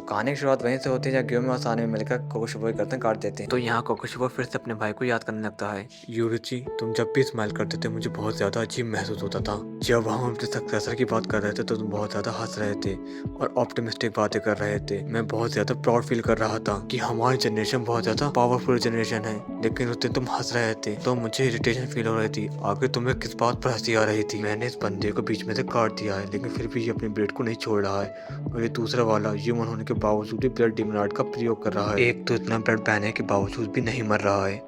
कहानी की शुरुआत वहीं से होती है जहाँ ग्योमी और साने मिलकर कोकोशुबो की गर्दन काट देते हैं। तो यहाँ कोकोशुबो फिर से अपने भाई को याद करने लगता है। यूरिची, तुम जब भी स्माइल करते थे मुझे बहुत ज्यादा अजीब महसूस होता था। जब हम अपने सक्सेसर की बात कर रहे थे तो तुम बहुत ज्यादा हंस रहे थे और ऑप्टिमिस्टिक बातें कर रहे थे। मैं बहुत ज्यादा प्राउड फील कर रहा था कि हमारी जनरेशन बहुत ज्यादा पावरफुल जनरेशन है, लेकिन उस दिन तुम हंस रहे थे तो मुझे इरिटेशन फील हो रही थी। आखिर तुम्हें किस बात पर हंसी आ रही थी? मैंने इस बंदे को बीच में से काट दिया है, लेकिन फिर भी ये अपने ब्लेड को नहीं छोड़ रहा है और ये दूसरा वाला ह्यूमन होने के बावजूद भी ब्लड डीमन आर्ट का प्रयोग कर रहा है। एक तो इतना ब्लड बहने के बावजूद भी नहीं मर रहा है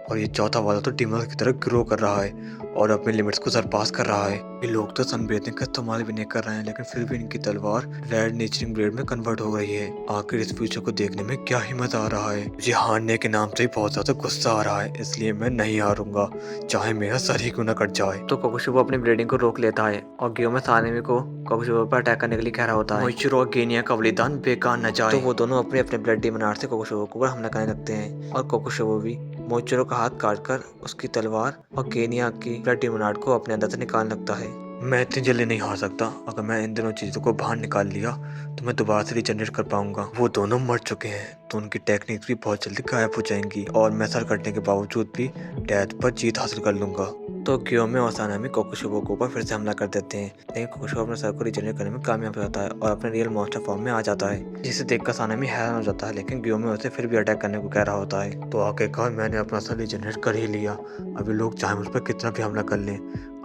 और ये चौथा वाला तो डीमन की तरह ग्रो कर रहा है और अपने लिमिट्स को सरपास कर रहा है। ये लोग तो सनबेथिंग का इस्तेमाल भी नहीं कर रहे हैं, लेकिन फिर भी इनकी तलवार रेड नेचरिंग ब्लेड में कन्वर्ट हो गई है। आखिर इस फ्यूचर को देखने में क्या ही मजा आ रहा है। मुझे हारने के नाम से ही बहुत ज्यादा गुस्सा आ रहा है, इसलिए मैं नहीं हारूंगा, चाहे मेरा सर ही क्यों न कट जाए। तो कोकोशुबो अपनी ब्लीडिंग को रोक लेता है और ग्योमी साने को कोकोशुबो पर अटैक करने के लिए कह रहा होता है। मोइचिरो और गेनिया का बलिदान बेकार न जाए। तो वो दोनों अपने अपने ब्लड डीमन आर्ट से कोकोशुबो को हमला करने लगते हैं और कोकोशुबो भी मोइचिरो का हाथ काटकर उसकी तलवार और गेनिया की ब्लड डीमन आर्ट को अपने अंदर से निकालने लगता है। मैं इतनी जल्दी नहीं हार सकता। अगर मैं इन दोनों चीजों को बाहर निकाल लिया तो मैं दोबारा से रिजनरेट कर पाऊंगा। वो दोनों मर चुके हैं तो उनकी टेक्निक भी बहुत जल्दी गायब हो जाएंगी और मैं सर कटने के बावजूद भी डेथ पर जीत हासिल कर लूंगा। तो ग्योमी और सानामी कोकोशुबो के ऊपर फिर से हमला कर देते हैं, लेकिन कोकोशुबो अपने सर को रिजनरेट करने में कामयाब हो जाता है और अपने रियल मॉन्स्टर फॉर्म में आ जाता है, जिसे देखकर सानामी हैरान हो जाता है। लेकिन ग्योमी उसे फिर भी अटैक करने को कह रहा होता है। तो आखिरकार मैंने अपना सर रिजनरेट कर ही लिया। अभी लोग चाहे मुझ पर कितना भी हमला कर लें,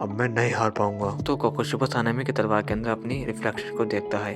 अब मैं नहीं हार पाऊंगा। तो कोकोशुबो सानामी की तलवार के अंदर अपनी रिफ्लेक्शन को देखता है।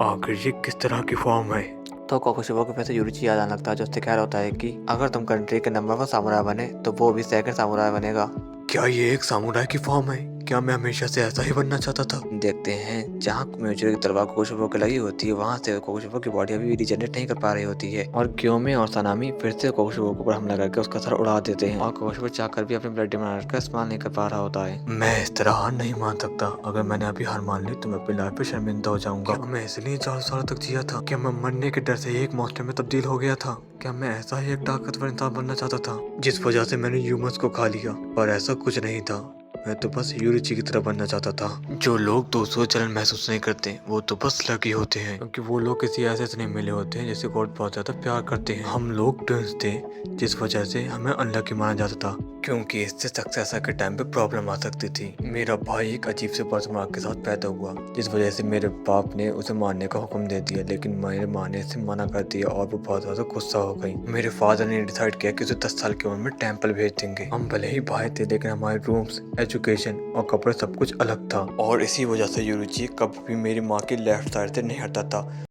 आखिर ये किस तरह की फॉर्म है? तो कोकोशुबो को फिर से यूरिची याद आने लगता है, जो उससे कह रहा होता है कि अगर तुम कंट्री के नंबर 1 सामुराई बने तो वो भी सेकंड सामुराई बनेगा। क्या ये एक सामुराई की फॉर्म है? क्या मैं हमेशा से ऐसा ही बनना चाहता था? देखते हैं जहाँ म्यूचुअल की तलवार कोकोशुबो के लगी होती है, वहाँ से कोकोशुबो की बॉडी अभी भी रिजनरेट नहीं कर पा रही होती है और ग्योमी और सानामी फिर से कोकोशुबो के ऊपर हमला करके उसका सर उड़ा देते हैं और कोकोशुबो चाहकर भी अपने ब्लड डीमन का इस्तेमाल नहीं कर पा रहा होता है। मैं इस तरह हार नहीं मान सकता। अगर मैंने अभी हार मान ली तो मैं अपनी लाइफ पे शर्मिंदा हो जाऊंगा। क्या मैं इसलिए 4 साल तक जिया था? क्या मैं मरने के डर से एक मॉन्स्टर में तब्दील हो गया था? क्या मैं ऐसा ही एक ताकतवर इंसान बनना चाहता था जिस वजह से मैंने ह्यूमंस को खा लिया? पर ऐसा कुछ नहीं था। मैं तो बस यूरिची की तरह बनना चाहता था। जो लोग दोस्तों जलन महसूस नहीं करते वो तो बस लकी होते हैं, क्योंकि वो लोग किसी ऐसे से नहीं मिले होते हैं जिसे गॉड बहुत ज्यादा प्यार करते हैं। हम लोग ट्विंस थे, जिस वजह से हमें अनलकी माना जाता था, क्योंकि इससे सक्सेसर के टाइम पे प्रॉब्लम आ सकती थी। मेरा भाई एक अजीब से बर्थ के साथ पैदा हुआ, जिस वजह से मेरे बाप ने उसे मारने का हुक्म दे दिया, लेकिन मेरे माँ ने इसे मना कर दिया और वो बहुत ज्यादा गुस्सा हो गई। मेरे फादर ने डिसाइड किया कि उसे 10 साल की उम्र में टेंपल भेज देंगे। हम भले ही भाई थे, लेकिन हमारे रूम्स, एजुकेशन और कपड़े सब कुछ अलग था और इसी वजह से यूरिची कभी भी मेरी माँ की लेफ्ट साइड से नहीं हटता था।